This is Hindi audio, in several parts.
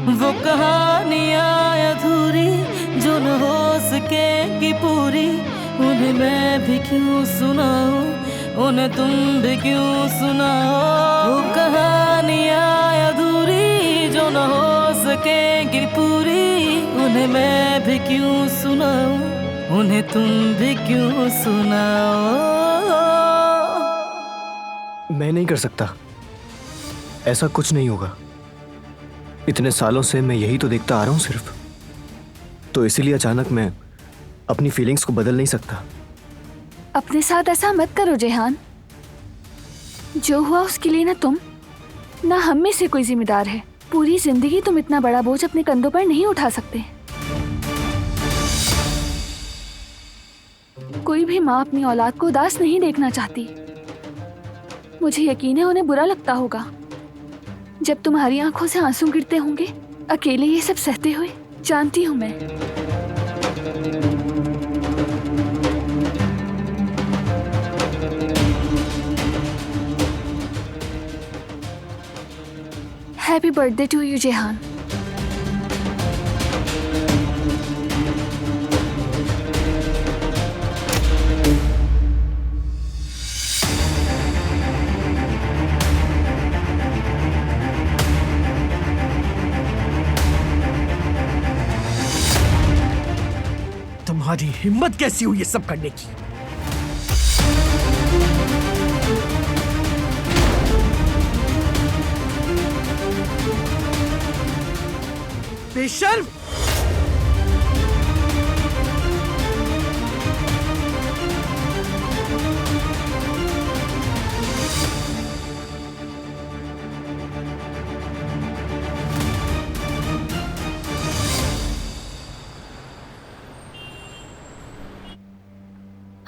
वो कहानियाँ अधूरी जो न हो सकेगी पूरी, उन्हें मैं भी क्यों सुनाऊं, उन्हें तुम भी क्यों सुनाओ। वो कहानियाँ अधूरी जो न हो सकेगी पूरी, उन्हें मैं भी क्यों सुनाऊं, उन्हें तुम भी क्यों सुनाओ। मैं नहीं कर सकता, ऐसा कुछ नहीं होगा। इतने सालों से मैं यही तो देखता आ रहा हूं सिर्फ, तो इसीलिए अचानक मैं अपनी फीलिंग्स को बदल नहीं सकता। अपने साथ ऐसा मत करो जेहान। जो हुआ उसके लिए ना तुम ना हम में से कोई जिम्मेदार है। पूरी जिंदगी तुम इतना बड़ा बोझ अपने कंधों पर नहीं उठा सकते। कोई भी माँ अपनी औलाद को उदास नहीं देखना चाहती। मुझे यकीन है उन्हें बुरा लगता होगा जब तुम्हारी आंखों से आंसू गिरते होंगे अकेले ये सब सहते हुए। जानती हूँ मैं। Happy birthday to you Jehan. तुम्हारी हिम्मत कैसी हुई ये सब करने की? बेशर्म!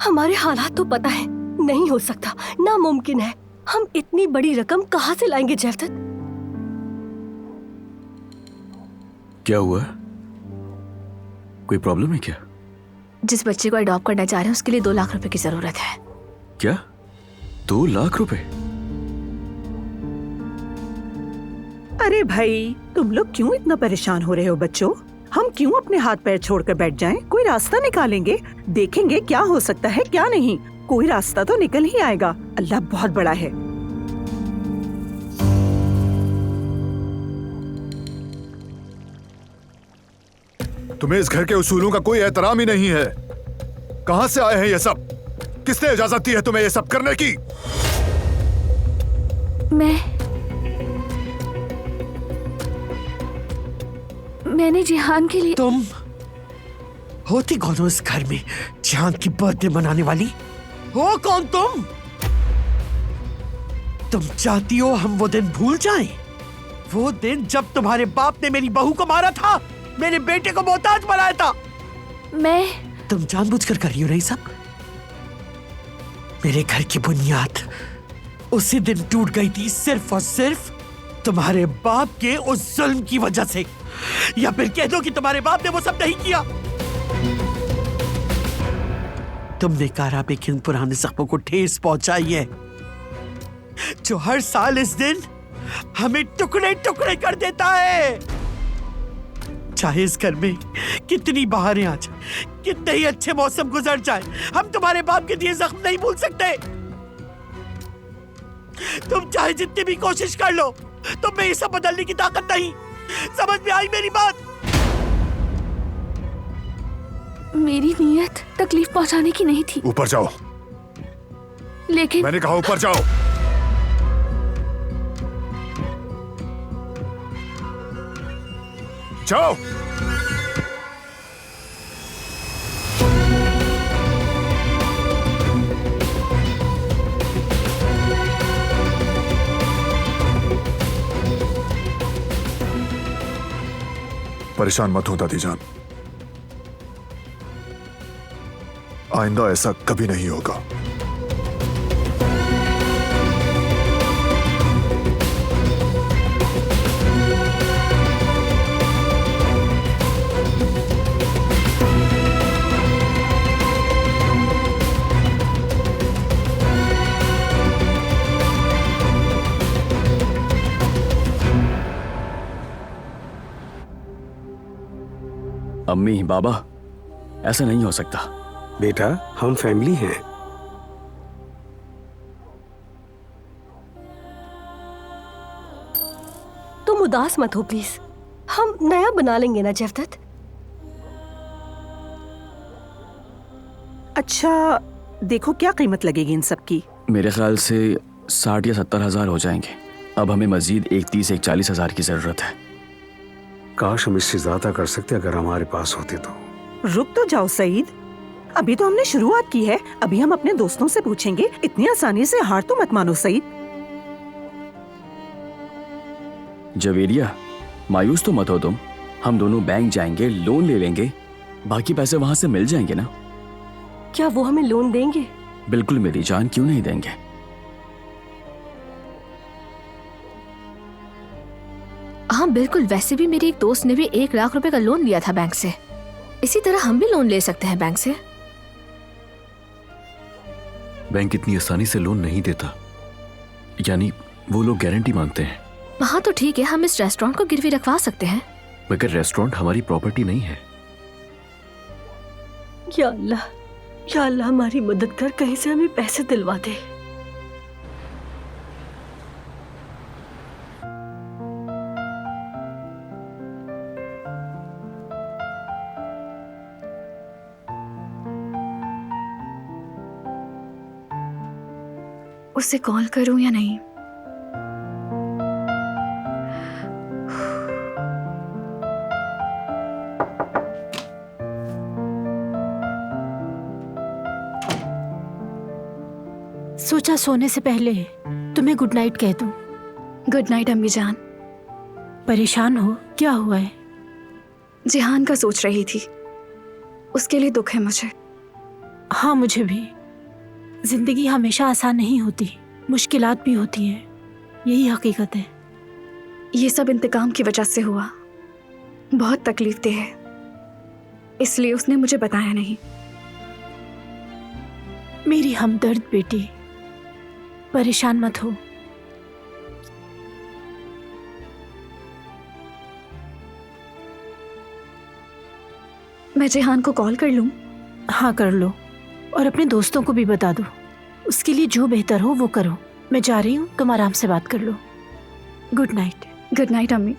हमारे हालात तो पता है, नहीं हो सकता, नामुमकिन है। हम इतनी बड़ी रकम कहाँ से लाएंगे जयदत्त? क्या हुआ? कोई प्रॉब्लम है क्या? जिस बच्चे को अडॉप्ट करना चाह रहे हैं उसके लिए 2 लाख रुपए की जरूरत है। क्या 2 लाख रुपए? अरे भाई, तुम लोग क्यों इतना परेशान हो रहे हो बच्चों? हम क्यों अपने हाथ पैर छोड़कर बैठ जाएं? कोई रास्ता निकालेंगे, देखेंगे क्या हो सकता है क्या नहीं। कोई रास्ता तो निकल ही आएगा। अल्लाह बहुत बड़ा है। तुम्हें इस घर के उसूलों का कोई एहतराम ही नहीं है। कहां से आए हैं ये सब? किसने इजाजत दी है तुम्हें ये सब करने की? मैंने जेहान के लिए। तुम होती कौन हो इस घर में जेहान की बर्थडे मनाने वाली? हो कौन तुम? तुम चाहती हो हम वो दिन भूल जाएं? वो दिन जब तुम्हारे बाप ने मेरी बहू को मारा था, मेरे बेटे को मोहताज बनाया था। तुम जानबूझकर कर रही हो नहीं सब? मेरे घर की बुनियाद उसी दिन टूट गई थी, सिर्फ और सिर्फ तुम्हारे बाप के उस जुल्म की वजह से। या फिर कह दो कि तुम्हारे बाप ने वो सब नहीं किया। तुमने कारा पे किन पुराने जख्मों को ठेस पहुंचाई है जो हर साल इस दिन हमें टुकड़े टुकड़े कर देता है। चाहे इस घर में कितनी बहारें आ जाए, कितने ही अच्छे मौसम गुजर जाए, हम तुम्हारे बाप के दिए जख्म नहीं भूल सकते। तुम चाहे जितनी भी कोशिश कर लो, तुम में ये सब बदलने की ताकत नहीं। समझ में आई मेरी बात? मेरी नीयत तकलीफ पहुंचाने की नहीं थी। ऊपर जाओ। लेकिन मैंने कहा ऊपर जाओ। जाओ। परेशान मत हो दादीजान, आइंदा ऐसा कभी नहीं होगा। अम्मी, बाबा, ऐसा नहीं हो सकता। बेटा, हम फैमिली हैं। तुम उदास मत हो प्लीज, हम नया बना लेंगे ना जयवदत्त। अच्छा, देखो क्या कीमत लगेगी इन सब की। मेरे ख्याल से 60 या 70 हजार हो जाएंगे। अब हमें मजीद एक 30 एक 40 हजार की जरूरत है। काश हम इससे ज्यादा कर सकते अगर हमारे पास होते तो। रुक तो जाओ सईद, अभी तो हमने शुरुआत की है। अभी हम अपने दोस्तों से पूछेंगे। इतनी आसानी से हार तो मत मानो सईद। जवेरिया, मायूस तो मत हो तुम। हम दोनों बैंक जाएंगे, लोन ले लेंगे, बाकी पैसे वहां से मिल जाएंगे ना। क्या वो हमें लोन देंगे? बिल्कुल मेरी जान, क्यों नहीं देंगे। हाँ बिल्कुल। वैसे भी मेरी एक दोस्त ने भी 1 लाख रुपए का लोन लिया था बैंक से। इसी तरह हम भी लोन ले सकते हैं बैंक से। बैंक इतनी आसानी से लोन नहीं देता, यानी वो लोग गारंटी मांगते हैं। हाँ तो ठीक है, हम इस रेस्टोरेंट को गिरवी रखवा सकते हैं। मगर रेस्टोरेंट हमारी प्रॉपर्टी नहीं है। या अल्लाह हमारी मदद कर, कहीं से हमें पैसे दिलवा दे। उसे कॉल करूं या नहीं? सोचा सोने से पहले तुम्हें गुड नाइट कह दूं। गुड नाइट अम्मी जान। परेशान हो? क्या हुआ है? जिहान का सोच रही थी, उसके लिए दुख है मुझे। हाँ मुझे भी। जिंदगी हमेशा आसान नहीं होती, मुश्किलात भी होती हैं, यही हकीकत है। ये सब इंतकाम की वजह से हुआ। बहुत तकलीफ दे है, इसलिए उसने मुझे बताया नहीं। मेरी हमदर्द बेटी, परेशान मत हो। मैं जिहान को कॉल कर लूं? हाँ कर लो, और अपने दोस्तों को भी बता दो। उसके लिए जो बेहतर हो वो करो। मैं जा रही हूँ, तुम आराम से बात कर लो। Good night. गुड नाइट अम्मी।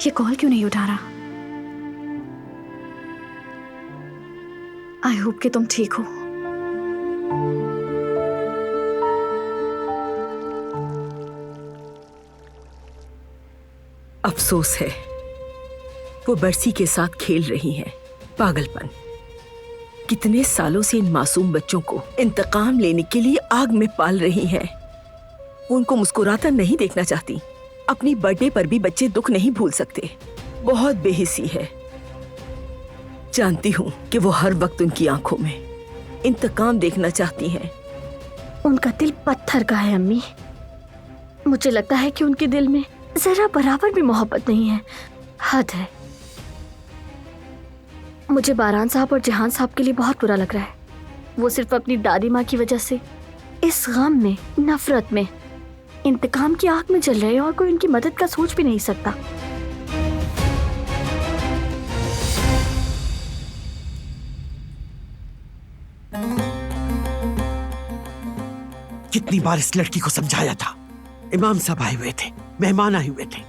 ये कॉल क्यों नहीं उठा रहा? आई होप कि तुम ठीक हो। अफसोस है, वो बरसी के साथ खेल रही हैं। पागलपन। कितने सालों से इन मासूम बच्चों को इंतकाम लेने के लिए आग में पाल रही हैं। वो उनको मुस्कुराता नहीं देखना चाहती। अपनी बर्थडे पर भी बच्चे दुख नहीं भूल सकते। बहुत बेहिसी है। जानती हूँ कि वो हर वक्त उनकी आंखों में इंतकाम देखना चाहती हैं। उनका दिल पत्थर का है अम्मी। मुझे लगता है कि उनके दिल में जरा बराबर भी मोहब्बत नहीं है। हद है। मुझे बारान साहब और जहान साहब के लिए बहुत बुरा लग रहा है। वो सिर्फ अपनी दादी माँ की वजह से इस गम में, नफरत में, इंतकाम की आग में जल रहे हैं और कोई उनकी मदद का सोच भी नहीं सकता। कितनी बार इस लड़की को समझाया था। इमाम साहब आए हुए थे, मेहमान आए हुए थे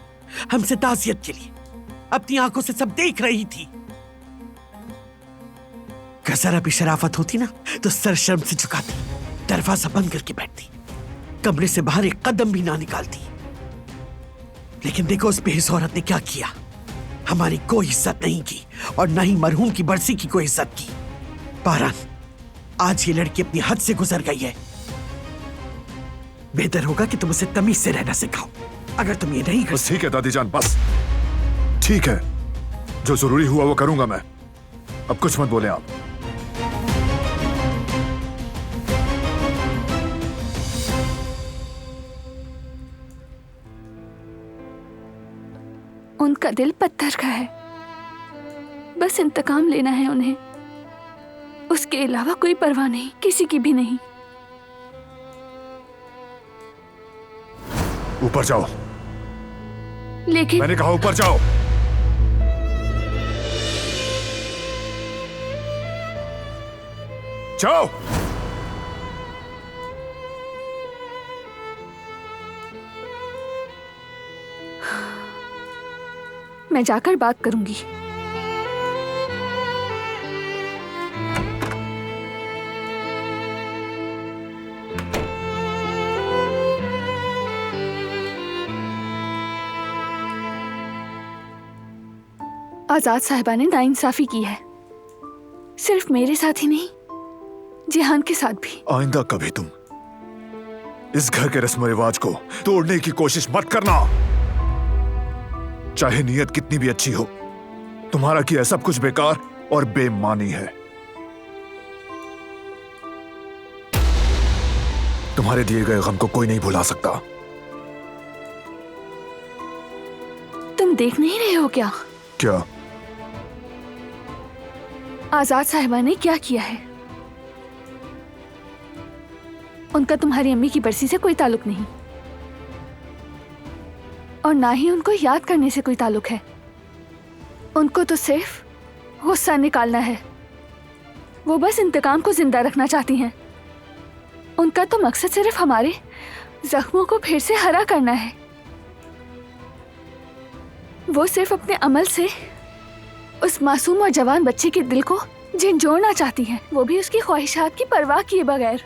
हमसे ताज़ियत के लिए। अपनी आंखों से सब देख रही थी। अगर जरा भी शराफत होती ना तो सर शर्म से झुकाती, दरवाजा बंद करके बैठती, कमरे से बाहर एक कदम भी ना निकालती। लेकिन देखो उस बेहिस औरत ने क्या किया। हमारी कोई इज्जत नहीं की और न ही मरहूम की बरसी की कोई इज्जत की। पारन, आज ये लड़की अपनी हद से गुजर गई है। बेहतर होगा कि तुम उसे तमीज से रहना सिखाओ। अगर तुम ये नहीं कर बस ठीक है दादी जान, बस ठीक है, जो जरूरी हुआ वो करूंगा मैं। अब कुछ मत बोले आप। उनका दिल पत्थर का है, बस इंतकाम लेना है उन्हें, उसके अलावा कोई परवाह नहीं, किसी की भी नहीं। ऊपर जाओ। लेकिन मैंने कहा ऊपर जाओ। जाओ। मैं जाकर बात करूंगी। आजाद साहिबा ने नाइंसाफी की है, सिर्फ मेरे साथ ही नहीं, जिहान के साथ भी। आइंदा कभी तुम इस घर के रस्म रिवाज को तोड़ने की कोशिश मत करना, चाहे नीयत कितनी भी अच्छी हो। तुम्हारा किया सब कुछ बेकार और बेमानी है। तुम्हारे दिए गए गम को कोई नहीं भुला सकता। तुम देख नहीं रहे हो क्या? क्या? आजाद साहिबा ने क्या किया है? उनका तुम्हारी अम्मी की बरसी से कोई ताल्लुक नहीं और ना ही उनको याद करने से कोई ताल्लुक है। उनको तो सिर्फ गुस्सा निकालना है। वो बस इंतकाम को जिंदा रखना चाहती हैं। उनका तो मकसद सिर्फ हमारे जख्मों को फिर से हरा करना है। वो सिर्फ अपने अमल से उस मासूम और जवान बच्चे के दिल को झंझोड़ना चाहती हैं, वो भी उसकी ख्वाहिशात की परवाह किए बगैर।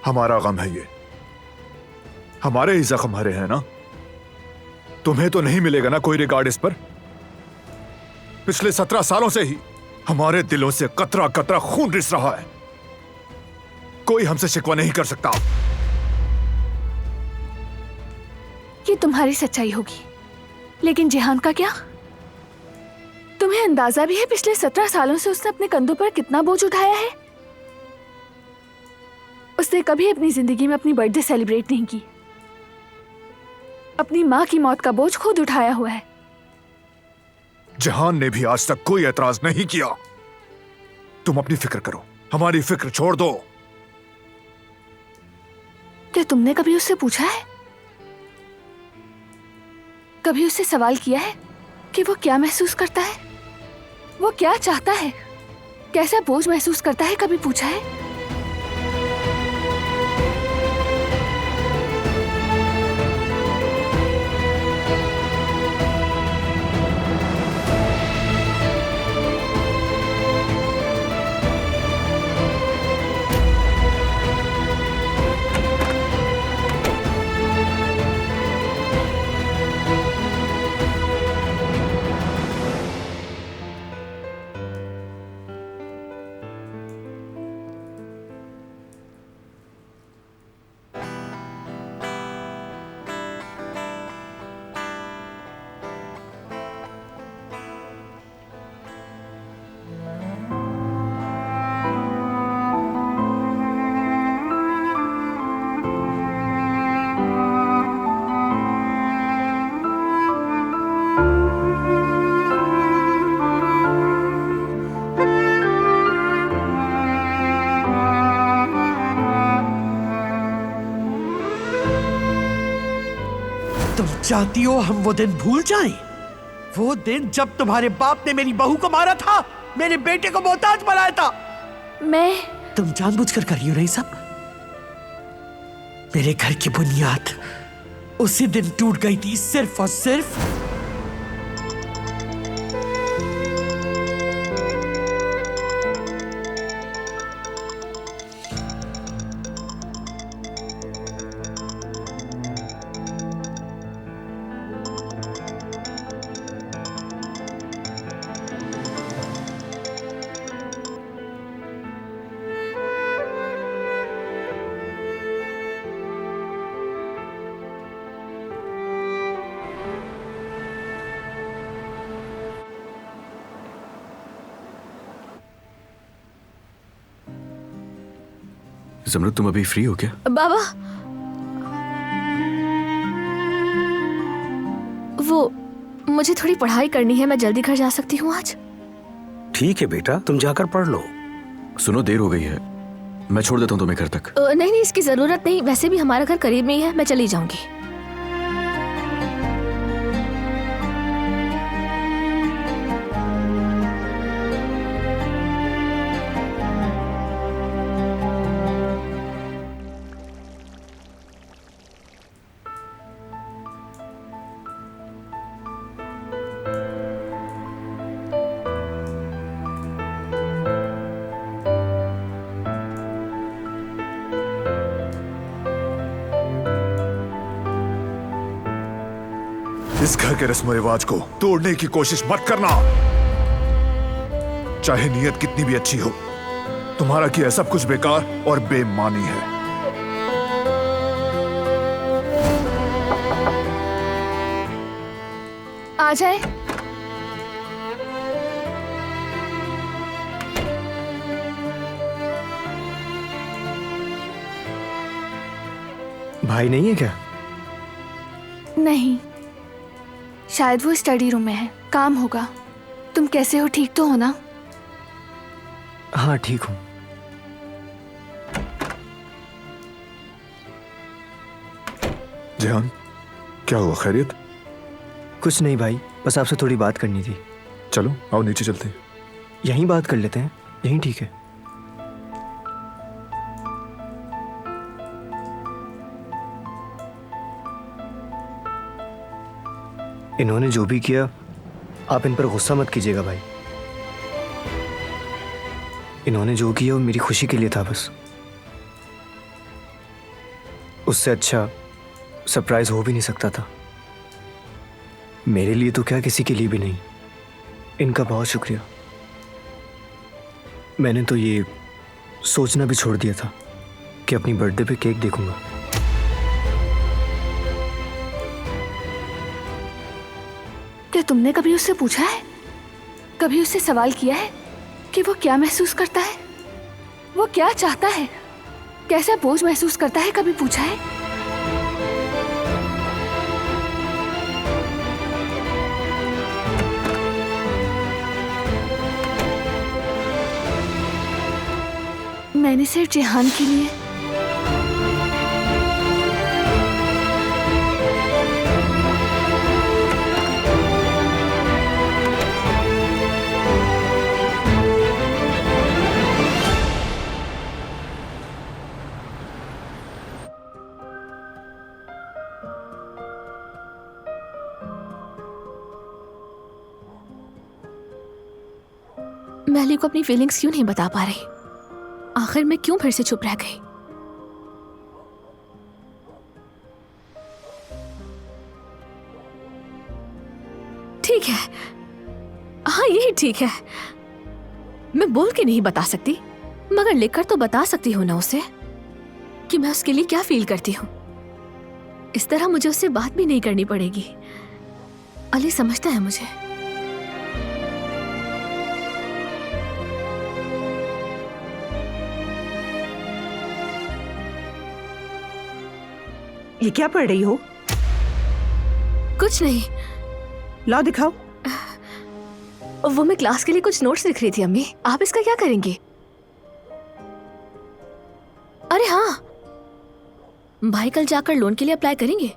हमारा गम है ये, हमारे ही जख्म हरे हैं ना। तुम्हें तो नहीं मिलेगा ना कोई रिगार्ड इस पर। पिछले 17 सालों से ही हमारे दिलों से कतरा कतरा खून रिस रहा है। कोई हमसे शिकवा नहीं कर सकता। ये तुम्हारी सच्चाई होगी, लेकिन जिहान का क्या? तुम्हें अंदाजा भी है पिछले 17 सालों से उसने अपने कंधों पर कितना बोझ उठाया है? उसने कभी अपनी जिंदगी में अपनी बर्थडे सेलिब्रेट नहीं की। अपनी माँ की मौत का बोझ खुद उठाया हुआ है। जहान ने भी आज तक कोई एतराज नहीं किया। तुम अपनी फिक्र करो, हमारी फिक्र छोड़ दो। क्या तुमने कभी उससे पूछा है, कभी उससे सवाल किया है कि वो क्या महसूस करता है, वो क्या चाहता है, कैसा बोझ महसूस करता है? कभी पूछा है? तुम चाहती हो हम वो दिन भूल जाएं? वो दिन जब तुम्हारे बाप ने मेरी बहू को मारा था, मेरे बेटे को मोहताज बनाया था। तुम जानबूझकर कर रही हो नहीं सब? मेरे घर की बुनियाद उसी दिन टूट गई थी, सिर्फ और सिर्फ जमरुद, तुम अभी फ्री हो क्या? बाबा, वो मुझे थोड़ी पढ़ाई करनी है, मैं जल्दी घर जा सकती हूँ आज? ठीक है बेटा, तुम जाकर पढ़ लो। सुनो, देर हो गई है, मैं छोड़ देता हूँ तुम्हें घर तक। नहीं नहीं, इसकी जरूरत नहीं, वैसे भी हमारा घर करीब में ही है, मैं चली जाऊंगी। इस घर के रस्म रिवाज को तोड़ने की कोशिश मत करना, चाहे नीयत कितनी भी अच्छी हो। तुम्हारा किया सब कुछ बेकार और बेमानी है। आ जाए। भाई नहीं है क्या? नहीं, शायद वो स्टडी रूम में है, काम होगा। तुम कैसे हो, ठीक तो हो ना? हाँ ठीक हूँ। जिहान, क्या हुआ, खैरियत? कुछ नहीं भाई, बस आपसे थोड़ी बात करनी थी। चलो आओ नीचे चलते हैं। यहीं बात कर लेते हैं, यहीं ठीक है। इन्होंने जो भी किया, आप इन पर गुस्सा मत कीजिएगा भाई। इन्होंने जो किया वो मेरी खुशी के लिए था बस। उससे अच्छा सरप्राइज हो भी नहीं सकता था। मेरे लिए तो क्या, किसी के लिए भी नहीं। इनका बहुत शुक्रिया। मैंने तो ये सोचना भी छोड़ दिया था कि अपनी बर्थडे पे केक देखूंगा। क्या तुमने कभी उससे पूछा है, कभी उससे सवाल किया है कि वो क्या महसूस करता है, वो क्या चाहता है, कैसा बोझ महसूस करता है? कभी पूछा है? मैंने सिर्फ जिहान के लिए मैली को अपनी फीलिंग्स क्यों नहीं बता पा रही? आखिर मैं क्यों फिर से चुप रह गई? ठीक है, हाँ यही ठीक है। मैं बोल के नहीं बता सकती, मगर लिखकर तो बता सकती हूँ ना उसे कि मैं उसके लिए क्या फील करती हूँ। इस तरह मुझे उससे बात भी नहीं करनी पड़ेगी। अली समझता है मुझे। ये क्या पढ़ रही हो? कुछ नहीं। लाओ दिखाओ। वो मैं क्लास के लिए कुछ नोट्स लिख रही थी अम्मी। आप इसका क्या करेंगे? अरे हाँ, भाई कल जाकर लोन के लिए अप्लाई करेंगे।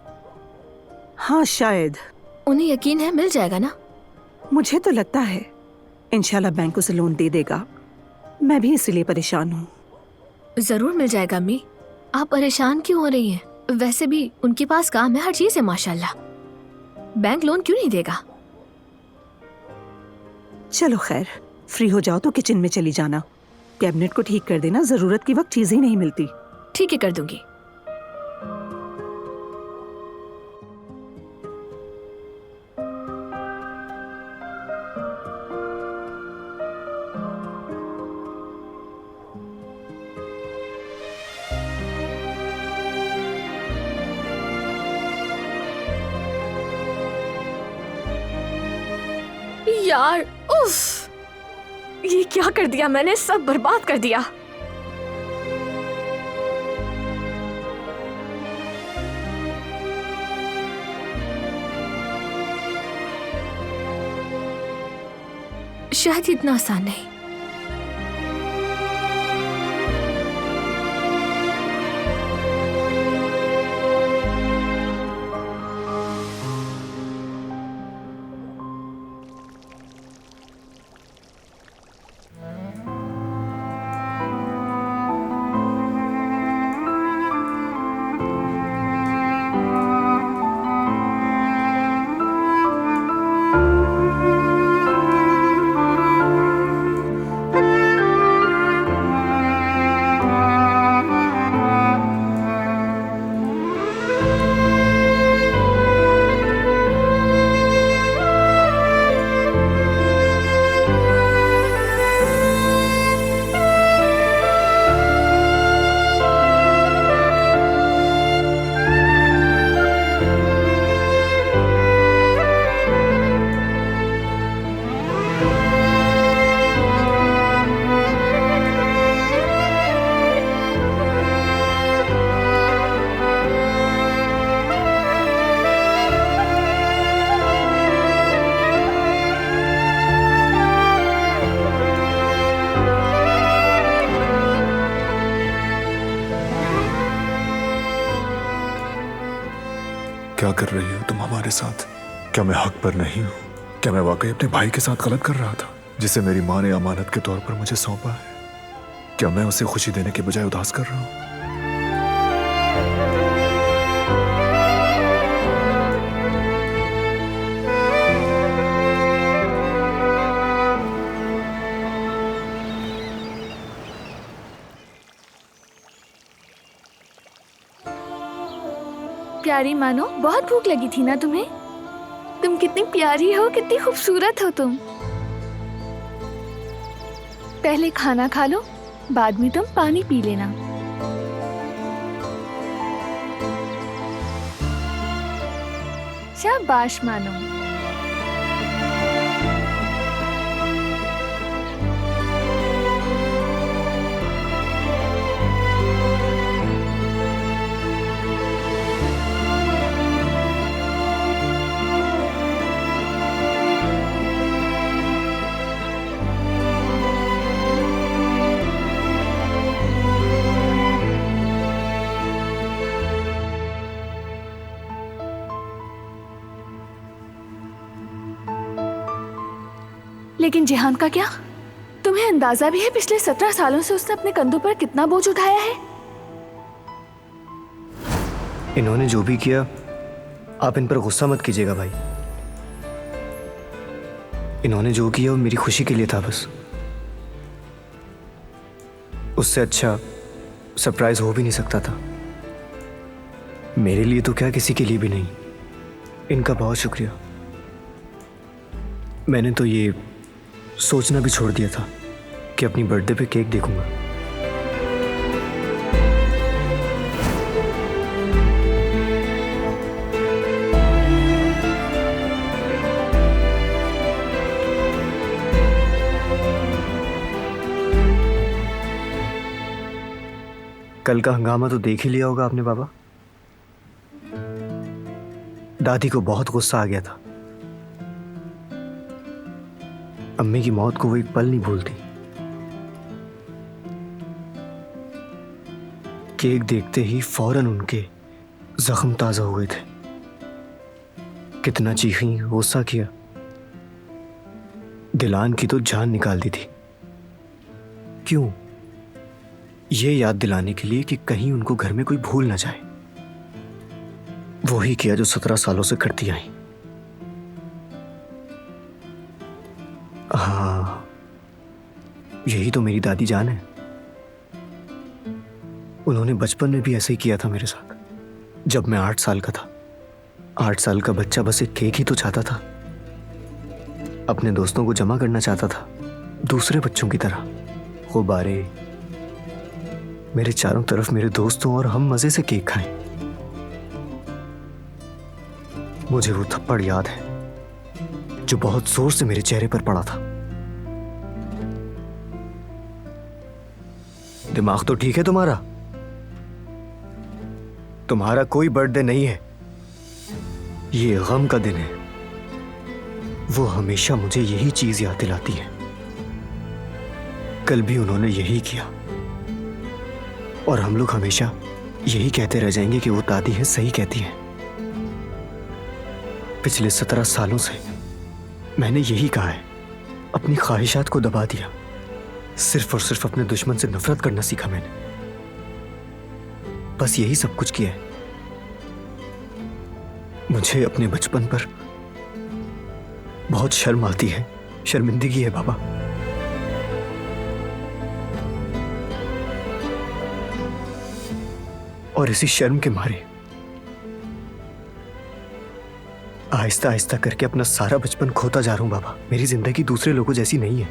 हाँ शायद। उन्हें यकीन है मिल जाएगा ना? मुझे तो लगता है इंशाल्लाह बैंक उसे लोन दे देगा। मैं भी इसीलिए परेशान हूँ। जरूर मिल जाएगा अम्मी, आप परेशान क्यों हो रही हैं? वैसे भी उनके पास काम है, हर चीज है माशाल्लाह। बैंक लोन क्यों नहीं देगा? चलो खैर, फ्री हो जाओ तो किचन में चली जाना। कैबिनेट को ठीक कर देना, जरूरत के वक्त चीजें ही नहीं मिलती। ठीक है, कर दूंगी। यार उफ, ये क्या कर दिया मैंने, सब बर्बाद कर दिया। शायद इतना आसान नहीं। क्या कर रही हो तुम हमारे साथ? क्या मैं हक पर नहीं हूँ? क्या मैं वाकई अपने भाई के साथ गलत कर रहा था, जिसे मेरी माँ ने अमानत के तौर पर मुझे सौंपा है? क्या मैं उसे खुशी देने के बजाय उदास कर रहा हूँ? प्यारी मानो, बहुत भूख लगी थी ना तुम्हें? तुम कितनी प्यारी हो, कितनी खूबसूरत हो तुम। पहले खाना खा लो, बाद में तुम पानी पी लेना। शाबाश मानो। लेकिन जिहान का क्या? तुम्हें अंदाजा भी है पिछले 17 सालों से उसने अपने कंधों पर कितना बोझ उठाया है? इन्होंने जो भी किया, आप इन पर गुस्सा मत कीजिएगा भाई। इन्होंने जो किया वो मेरी खुशी के लिए था बस। उससे अच्छा सरप्राइज हो भी नहीं सकता था। मेरे लिए तो क्या, किसी के लिए भी नहीं। इनका बहुत शुक्रिया। मैंने तो ये सोचना भी छोड़ दिया था कि अपनी बर्थडे पे केक देखूंगा। कल का हंगामा तो देख ही लिया होगा आपने बाबा। दादी को बहुत गुस्सा आ गया था। अम्मी की मौत को वो एक पल नहीं भूलती। केक देखते ही फौरन उनके जख्म ताजा हुए थे। कितना चीखी, गुस्सा किया। दिलान की तो जान निकाल दी थी। क्यों? ये याद दिलाने के लिए कि कहीं उनको घर में कोई भूल ना जाए। वही किया जो 17 सालों से करती आई। हाँ, यही तो मेरी दादी जान है। उन्होंने बचपन में भी ऐसे ही किया था मेरे साथ। जब मैं 8 साल का था। 8 साल का बच्चा बस एक केक ही तो चाहता था। अपने दोस्तों को जमा करना चाहता था, दूसरे बच्चों की तरह। गुब्बारे, मेरे चारों तरफ मेरे दोस्तों और हम मजे से केक खाएं। मुझे वो थप्पड़ याद है जो बहुत जोर से मेरे चेहरे पर पड़ा था। दिमाग तो ठीक है तुम्हारा? तुम्हारा कोई बर्थडे नहीं है, ये गम का दिन है। वो हमेशा मुझे यही चीज याद दिलाती है। कल भी उन्होंने यही किया और हम लोग हमेशा यही कहते रह जाएंगे कि वो दादी है, सही कहती है। पिछले 17 सालों से मैंने यही कहा है, अपनी ख्वाहिशात को दबा दिया, सिर्फ और सिर्फ अपने दुश्मन से नफरत करना सीखा मैंने। बस यही सब कुछ किया है। मुझे अपने बचपन पर बहुत शर्म आती है, शर्मिंदगी है बाबा। और इसी शर्म के मारे आहिस्ता आहिस्ता करके अपना सारा बचपन खोता जा रहा हूं बाबा। मेरी जिंदगी दूसरे लोगों जैसी नहीं है।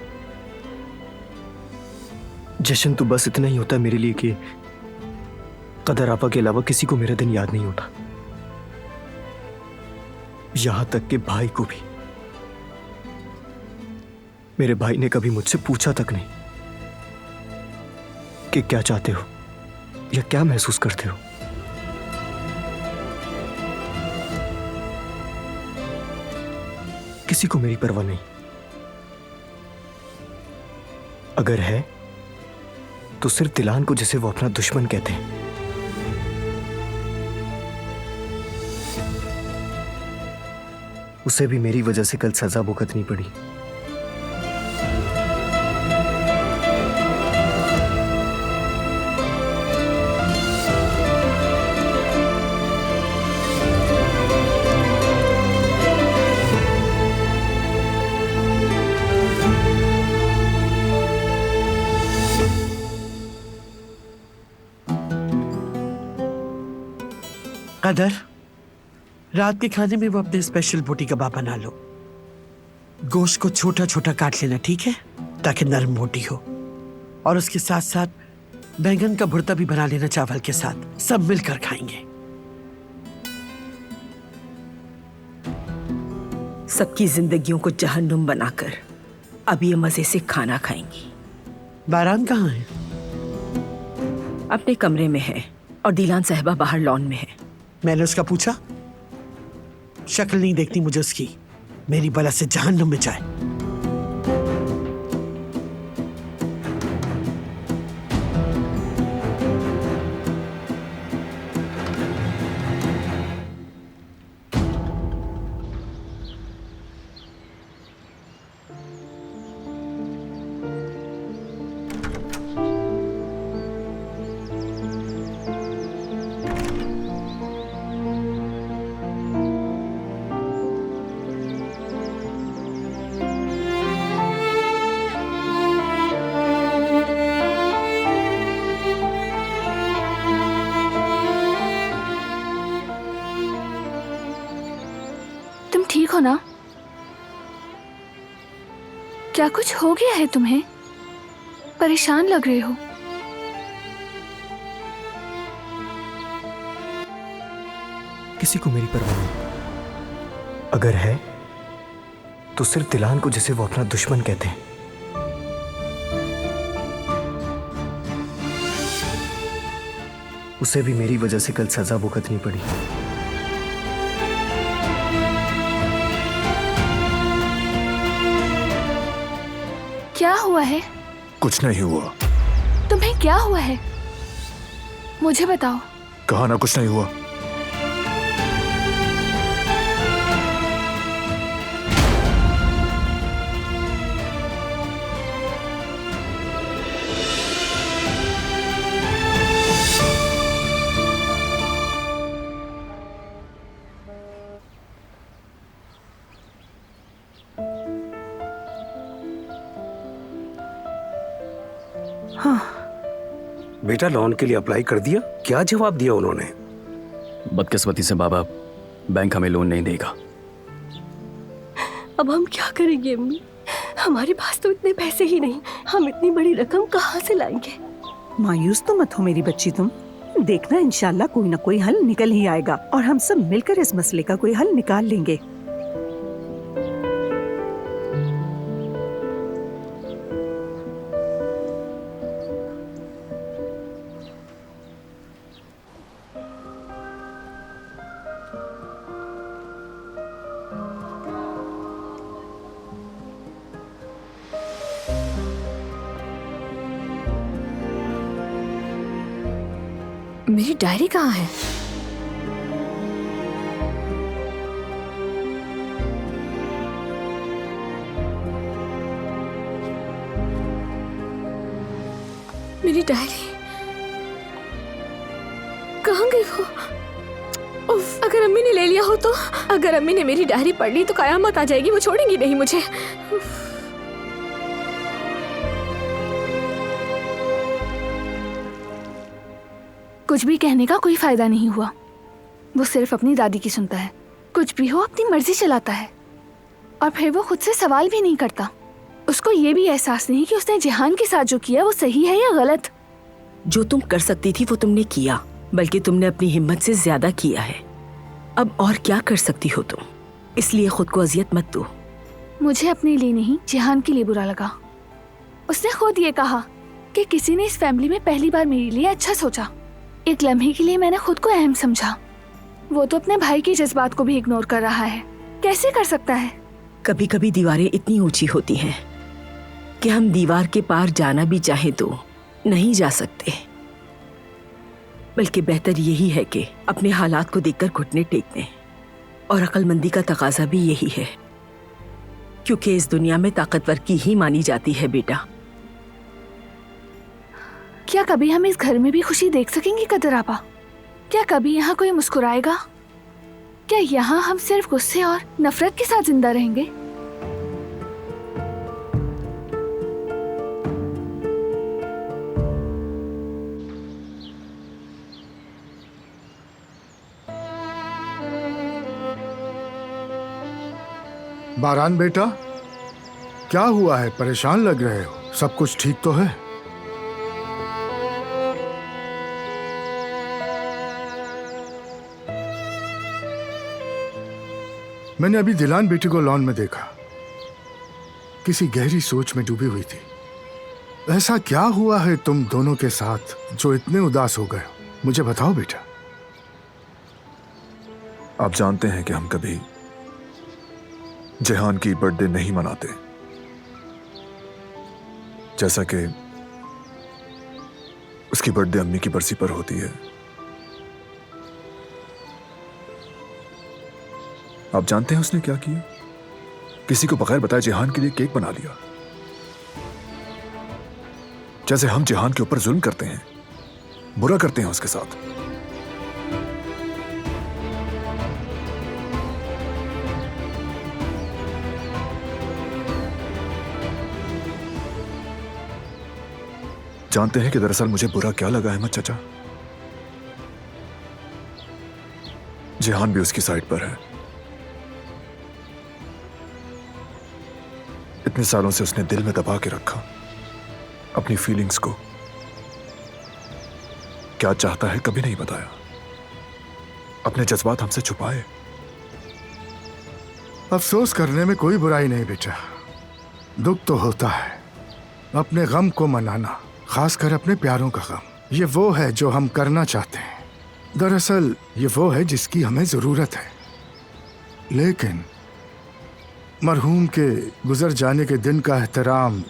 जश्न तो बस इतना ही होता है मेरे लिए कि कदर आपा के अलावा किसी को मेरा दिन याद नहीं होता, यहां तक कि भाई को भी। मेरे भाई ने कभी मुझसे पूछा तक नहीं कि क्या चाहते हो या क्या महसूस करते हो। किसी को मेरी परवाह नहीं। अगर है तो सिर्फ दिलान को, जिसे वो अपना दुश्मन कहते हैं। उसे भी मेरी वजह से कल सजा भुगतनी पड़ी। कदर, रात के खाने में वो अपने स्पेशल बोटी कबाब बना लो। गोश्त को छोटा छोटा काट लेना, ठीक है, ताकि नरम बोटी हो। और उसके साथ साथ बैंगन का भुर्ता भी बना लेना चावल के साथ। सब मिलकर खाएंगे। सबकी जिंदगियों को जहन्नुम बनाकर अब ये मजे से खाना खाएंगी। बारान कहाँ है? अपने कमरे में है और दिलान साहिबा बाहर लॉन में है। मैंने उसका पूछा, शक्ल नहीं देखती मुझे उसकी। मेरी बला से जहन्नुम में जाए। ठीक हो ना? क्या कुछ हो गया है तुम्हें? परेशान लग रहे हो। किसी को मेरी परवाह नहीं। अगर है तो सिर्फ दिलान को, जिसे वो अपना दुश्मन कहते हैं। उसे भी मेरी वजह से कल सजा भुगतनी पड़ी। क्या हुआ है? कुछ नहीं हुआ। तुम्हें क्या हुआ है? मुझे बताओ। कहा ना कुछ नहीं हुआ। बेटा, लोन के लिए अप्लाई कर दिया? क्या जवाब दिया उन्होंने? बदकिस्मती से बाबा, बैंक हमें लोन नहीं देगा। अब हम क्या करेंगे अम्मी? हमारे पास तो इतने पैसे ही नहीं। हम इतनी बड़ी रकम कहाँ से लाएंगे? मायूस तो मत हो मेरी बच्ची तुम। देखना इंशाल्लाह कोई ना कोई हल निकल ही आएगा और हम सब मिलकर इस मसले का कोई हल निकाल लेंगे। मेरी डायरी कहाँ है? मेरी डायरी कहाँ गई वो? उफ, अगर अम्मी ने ले लिया हो तो? अगर अम्मी ने मेरी डायरी पढ़ ली तो कयामत आ जाएगी, वो छोड़ेंगी नहीं मुझे। उफ। कुछ भी कहने का कोई फायदा नहीं हुआ। वो सिर्फ अपनी दादी की सुनता है, कुछ भी हो अपनी मर्जी चलाता है, और फिर वो खुद से सवाल भी नहीं करता। उसको ये भी एहसास नहीं कि उसने जिहान के साथ जो किया वो सही है या गलत। जो तुम कर सकती थी वो तुमने किया, बल्कि तुमने अपनी हिम्मत से ज्यादा किया है। अब और क्या कर सकती हो तुम, इसलिए खुद को अजियत मत दो। मुझे अपने लिए नहीं, जिहान के लिए बुरा लगा। उसने खुद ये कहा कि किसी ने इस फैमिली में पहली बार मेरे लिए अच्छा सोचा। एक लम्हे के लिए मैंने खुद को अहम समझा। वो तो अपने भाई के जज्बात को भी इग्नोर कर रहा है। कैसे कर सकता है? कभी कभी दीवारें इतनी ऊंची होती हैं कि हम दीवार के पार जाना भी चाहें तो नहीं जा सकते। बल्कि बेहतर यही है कि अपने हालात को देखकर घुटने टेक दें, और अक्लमंदी का तकाजा भी यही है, क्योंकि इस दुनिया में ताकतवर की ही मानी जाती है बेटा। क्या कभी हम इस घर में भी खुशी देख सकेंगे कदर आपा? क्या कभी यहाँ कोई मुस्कुराएगा? क्या यहाँ हम सिर्फ गुस्से और नफरत के साथ जिंदा रहेंगे? बारान बेटा, क्या हुआ है? परेशान लग रहे हो। सब कुछ ठीक तो है? मैंने अभी दिलान बेटी को लॉन में देखा, किसी गहरी सोच में डूबी हुई थी। ऐसा क्या हुआ है तुम दोनों के साथ जो इतने उदास हो गए हो? मुझे बताओ बेटा। आप जानते हैं कि हम कभी जिहान की बर्थडे नहीं मनाते, जैसा कि उसकी बर्थडे अम्मी की बरसी पर होती है। आप जानते हैं उसने क्या किया? किसी को बगैर बताए जिहान के लिए केक बना लिया। जैसे हम जिहान के ऊपर जुल्म करते हैं, बुरा करते हैं उसके साथ। जानते हैं कि दरअसल मुझे बुरा क्या लगा अहमद चाचा? जिहान भी उसकी साइड पर है। इतने सालों से उसने दिल में दबा के रखा अपनी फीलिंग्स को। क्या चाहता है कभी नहीं बताया, अपने जज्बात हमसे छुपाए। अफसोस करने में कोई बुराई नहीं बेटा। दुख तो होता है, अपने गम को मनाना, खासकर अपने प्यारों का गम। ये वो है जो हम करना चाहते हैं। दरअसल ये वो है जिसकी हमें जरूरत है। लेकिन मरहूम के गुजर जाने के दिन का एहतराम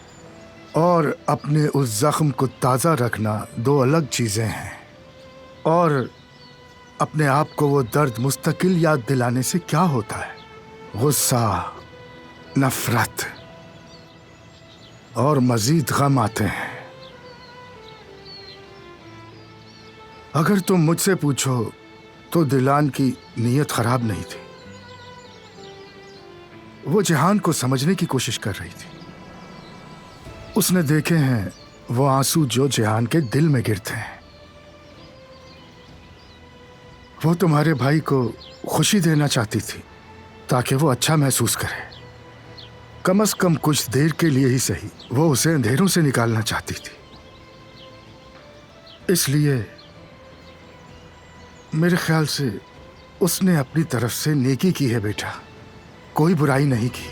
और अपने उस जख्म को ताज़ा रखना दो अलग चीज़ें हैं। और अपने आप को वो दर्द मुस्तकिल याद दिलाने से क्या होता है? गुस्सा, नफरत और मजीद गम आते हैं। अगर तुम मुझसे पूछो तो दिलान की नीयत खराब नहीं थी। वो जिहान को समझने की कोशिश कर रही थी। उसने देखे हैं वो आंसू जो जिहान के दिल में गिरते हैं। वो तुम्हारे भाई को खुशी देना चाहती थी ताकि वो अच्छा महसूस करे। कम से कम कुछ देर के लिए ही सही वो उसे अंधेरों से निकालना चाहती थी। इसलिए मेरे ख्याल से उसने अपनी तरफ से नेकी की है बेटा, कोई बुराई नहीं की।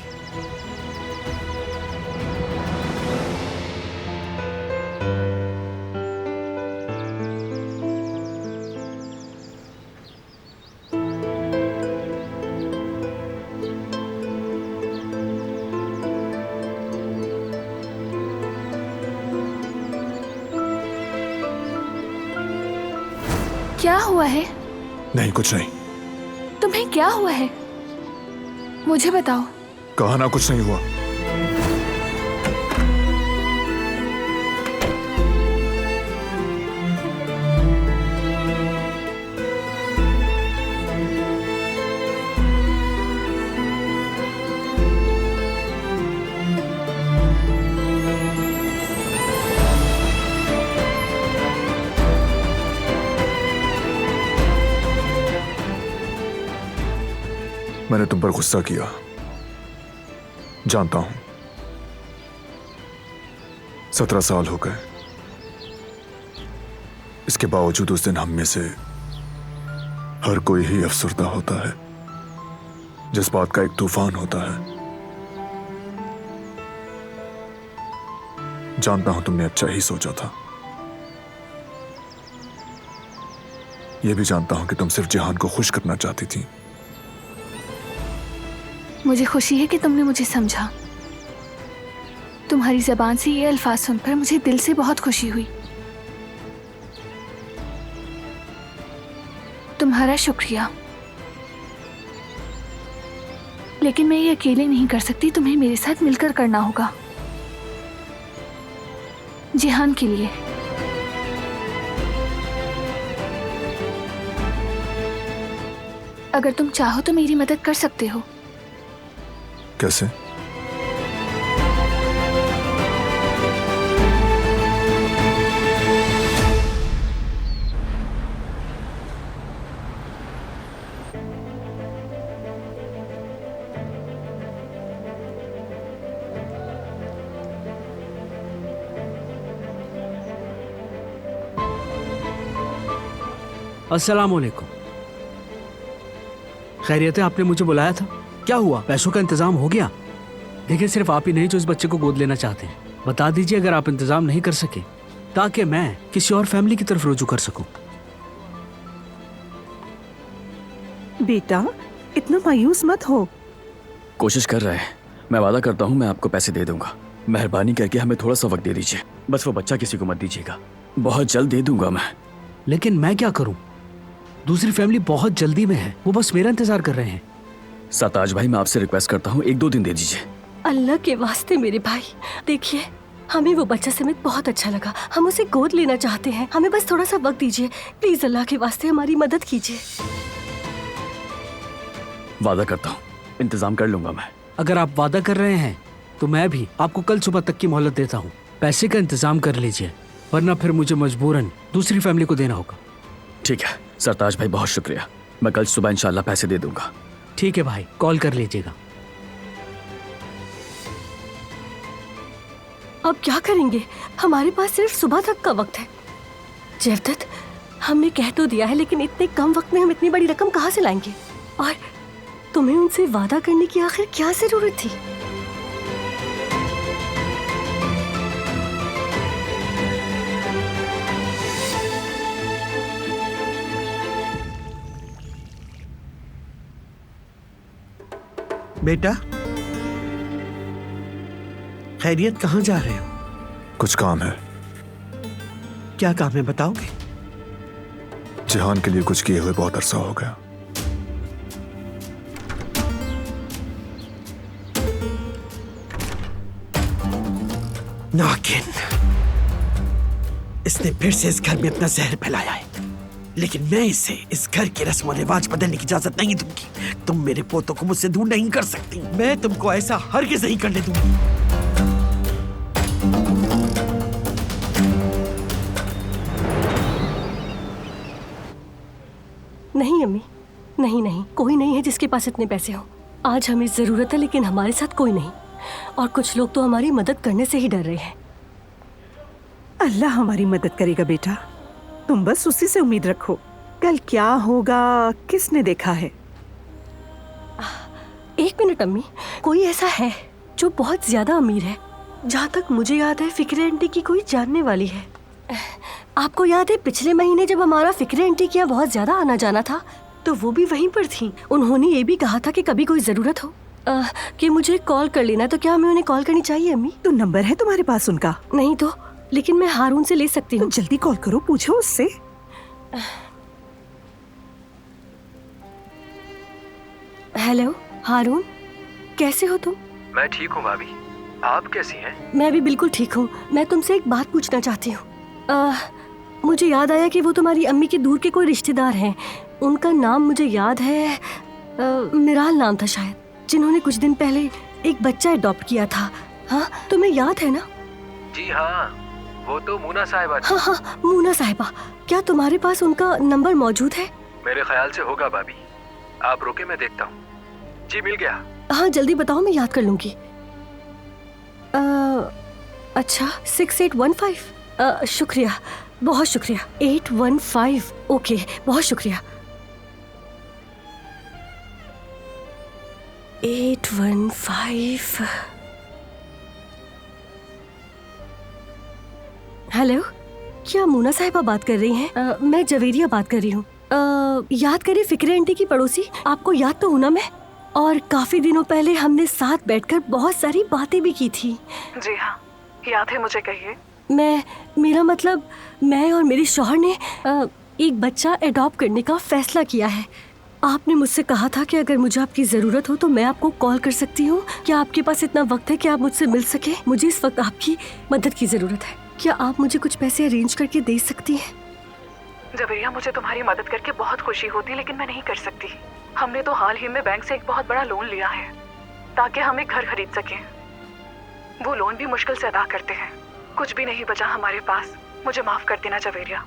क्या हुआ है? नहीं, कुछ नहीं। तुम्हें क्या हुआ है? मुझे बताओ। कहा ना कुछ नहीं हुआ। मैंने तुम पर गुस्सा किया, जानता हूं। 17 साल हो गए। इसके बावजूद उस दिन हम में से हर कोई ही अफसरदा होता है। जज्बात का एक तूफान होता है। जानता हूं तुमने अच्छा ही सोचा था। यह भी जानता हूं कि तुम सिर्फ जिहान को खुश करना चाहती थी। मुझे खुशी है कि तुमने मुझे समझा। तुम्हारी जबान से ये अल्फाज सुनकर मुझे दिल से बहुत खुशी हुई। तुम्हारा शुक्रिया। लेकिन मैं ये अकेले नहीं कर सकती, तुम्हें मेरे साथ मिलकर करना होगा, जिहान के लिए। अगर तुम चाहो तो मेरी मदद कर सकते हो। कैसे? अस्सलामुअलैकुम। खैरियत है, आपने मुझे बुलाया था। क्या हुआ? पैसों का इंतजाम हो गया? देखिए, सिर्फ आप ही नहीं जो इस बच्चे को गोद लेना चाहते हैं। बता दीजिए अगर आप इंतजाम नहीं कर सके, ताकि मैं किसी और फैमिली की तरफ रुजू कर सकूं। बेटा, इतना मायूस मत हो। कोशिश कर रहा है। मैं वादा करता हूँ मैं आपको पैसे दे दूंगा। मेहरबानी करके हमें थोड़ा सा वक्त दे दीजिए। बस वो बच्चा किसी को मत दीजिएगा। बहुत जल्द दे दूंगा मैं। लेकिन मैं क्या करूं? दूसरी फैमिली बहुत जल्दी में है, वो बस मेरा इंतजार कर रहे हैं। सरताज भाई, मैं आपसे रिक्वेस्ट करता हूँ 1-2 दिन दे दीजिए। अल्लाह के वास्ते मेरे भाई, देखिए हमें वो बच्चा समेत बहुत अच्छा लगा। हम उसे गोद लेना चाहते हैं। हमें बस थोड़ा सा वक्त दीजिए प्लीज। अल्लाह के वास्ते हमारी मदद कीजिए। वादा करता हूँ इंतजाम कर लूंगा मैं। अगर आप वादा कर रहे हैं तो मैं भी आपको कल सुबह तक की मोहलत देता हूँ। पैसे का इंतजाम कर लीजिए, वरना फिर मुझे मजबूरन दूसरी फैमिली को देना होगा। ठीक है सरताज भाई, बहुत शुक्रिया। मैं कल सुबह इंशाल्लाह पैसे दे दूंगा। ठीक है भाई, कॉल कर लीजिएगा। अब क्या करेंगे? हमारे पास सिर्फ सुबह तक का वक्त है। जवदत, हमने कह तो दिया है, लेकिन इतने कम वक्त में हम इतनी बड़ी रकम कहाँ से लाएंगे? और तुम्हें उनसे वादा करने की आखिर क्या जरूरत थी? बेटा, खैरियत, कहाँ जा रहे हो? कुछ काम है। क्या काम है बताओगे? जिहान के लिए कुछ किए हुए बहुत अरसा हो गया। नागिन, इसने फिर से इस घर में अपना जहर फैलाया है, लेकिन मैं इसे इस घर के रस्म और रिवाज बदलने की इजाजत नहीं दूंगी। तुम मेरे पोतों को मुझसे दूर नहीं कर सकती। मैं तुमको ऐसा हरगिज़ नहीं करने दूंगी। नहीं अम्मी, नहीं नहीं, कोई नहीं है जिसके पास इतने पैसे हो। आज हमें जरूरत है, लेकिन हमारे साथ कोई नहीं। और कुछ लोग तो हमारी मदद करने से ही डर रहे हैं। अल्लाह हमारी मदद करेगा बेटा, तुम बस उसी से उम्मीद रखो। कल क्या होगा किसने देखा है? 1 मिनट अम्मी, कोई ऐसा है जो बहुत ज्यादा अमीर है? जहाँ तक मुझे याद है फिक्रे आंटी की कोई जानने वाली है। आपको याद है पिछले महीने जब हमारा फिक्रे आंटी के यहाँ बहुत ज्यादा आना जाना था, तो वो भी वहीं पर थी। उन्होंने ये भी कहा था कि कभी कोई जरूरत हो कि मुझे कॉल कर लेना। तो क्या हमें उन्हें कॉल करनी चाहिए अम्मी? तो नंबर है तुम्हारे पास उनका? नहीं तो, लेकिन मैं हारून से ले सकती हूँ। जल्दी कॉल करो, पूछो उससे। हेलो हारून, कैसे हो तुम? मैं ठीक हूँ भाभी, आप कैसी हैं? मैं भी बिल्कुल ठीक हूँ। मैं तुमसे एक बात पूछना चाहती हूँ। मुझे याद आया कि वो तुम्हारी अम्मी के दूर के कोई रिश्तेदार हैं। उनका नाम मुझे याद है, मिराल नाम था शायद, जिन्होंने कुछ दिन पहले एक बच्चा अडॉप्ट किया था। हाँ, तुम्हें याद है ना? जी हाँ, वो तो मूना साहिबा थी। हाँ हाँ, मूना साहिबा। क्या तुम्हारे पास उनका नंबर मौजूद है? मेरे ख्याल से होगा भाभी, आप रुके मैं देखता हूँ। जी मिल गया। हाँ जल्दी बताओ, मैं याद कर लूंगी। अच्छा 6815। शुक्रिया, बहुत शुक्रिया। 815, ओके, बहुत शुक्रिया। 815। हेलो, क्या मूना साहिबा बात कर रही हैं? मैं जवेरिया बात कर रही हूँ। याद करिए फिक्रे आंटी की पड़ोसी, आपको याद तो हूँ ना मैं? और काफी दिनों पहले हमने साथ बैठकर बहुत सारी बातें भी की थी। जी हाँ, याद है, मुझे कहिए। मेरा मतलब, मैं और मेरे शौहर ने एक बच्चा अडॉप्ट करने का फैसला किया है। आपने मुझसे कहा था कि अगर मुझे आपकी जरूरत हो तो मैं आपको कॉल कर सकती हूँ। क्या आपके पास इतना वक्त है कि आप मुझसे मिल सके? मुझे इस वक्त आपकी मदद की जरूरत है। क्या आप मुझे कुछ पैसे अरेंज करके दे सकती हैं? जवेरिया, मुझे तुम्हारी मदद करके बहुत खुशी होती, लेकिन मैं नहीं कर सकती। हमने तो हाल ही में बैंक से एक बहुत बड़ा लोन लिया है ताकि हम एक घर खरीद सकें। वो लोन भी मुश्किल से अदा करते हैं, कुछ भी नहीं बचा हमारे पास। मुझे माफ कर देना जवेरिया।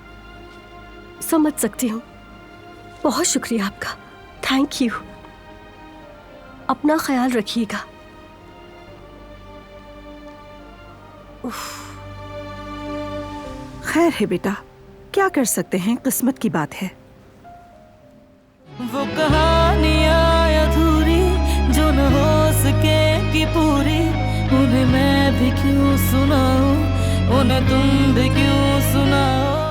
समझ सकती हूँ, बहुत शुक्रिया आपका, थैंक यू। अपना ख्याल रखिएगा। खैर है बेटा, क्या कर सकते हैं, किस्मत की बात है। वो कहानियाँ अधूरी जो न हो सके कि पूरी, उन्हें मैं भी क्यों सुनाऊं, उन्हें तुम भी क्यों सुनाओ।